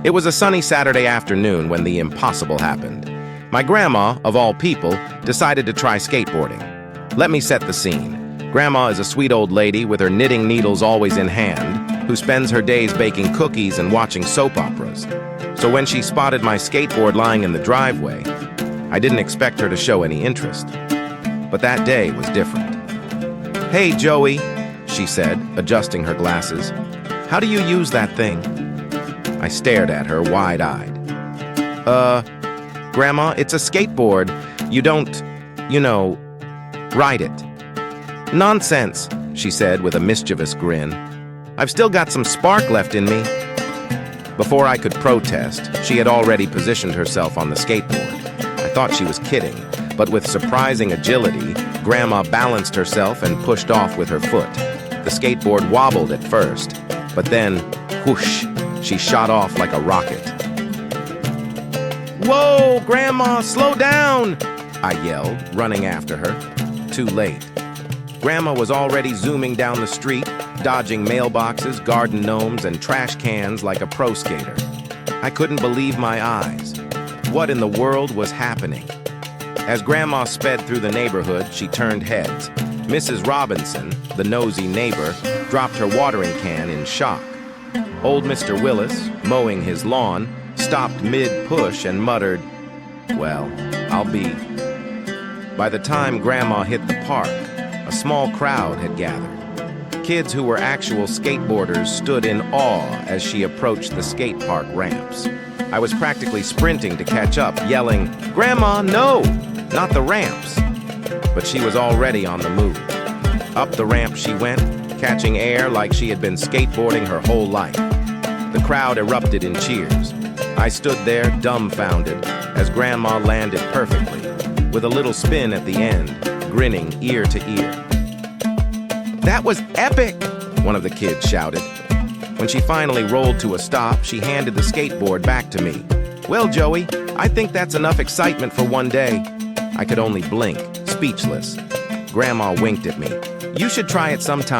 It was a sunny Saturday afternoon when the impossible happened. My grandma, of all people, decided to try skateboarding. Let me set the scene. Grandma is a sweet old lady with her knitting needles always in hand, who spends her days baking cookies and watching soap operas. So when she spotted my skateboard lying in the driveway, I didn't expect her to show any interest. But that day was different. "Hey, Joey," she said, adjusting her glasses. "How do you use that thing?" I stared at her, wide-eyed. Grandma, it's a skateboard. You don't, ride it." "Nonsense," she said with a mischievous grin. "I've still got some spark left in me." Before I could protest, she had already positioned herself on the skateboard. I thought she was kidding, but with surprising agility, Grandma balanced herself and pushed off with her foot. The skateboard wobbled at first, but then, whoosh, she shot off like a rocket. "Whoa, Grandma, slow down!" I yelled, running after her. Too late. Grandma was already zooming down the street, dodging mailboxes, garden gnomes, and trash cans like a pro skater. I couldn't believe my eyes. What in the world was happening? As Grandma sped through the neighborhood, she turned heads. Mrs. Robinson, the nosy neighbor, dropped her watering can in shock. Old Mr. Willis, mowing his lawn, stopped mid-push and muttered, "Well, I'll be." By the time Grandma hit the park, a small crowd had gathered. Kids who were actual skateboarders stood in awe as she approached the skate park ramps. I was practically sprinting to catch up, yelling, "Grandma, no! Not the ramps!" But she was already on the move. Up the ramp she went, catching air like she had been skateboarding her whole life. The crowd erupted in cheers. I stood there, dumbfounded, as Grandma landed perfectly, with a little spin at the end, grinning ear to ear. "That was epic!" one of the kids shouted. When she finally rolled to a stop, she handed the skateboard back to me. "Well, Joey, I think that's enough excitement for one day." I could only blink, speechless. Grandma winked at me. "You should try it sometime."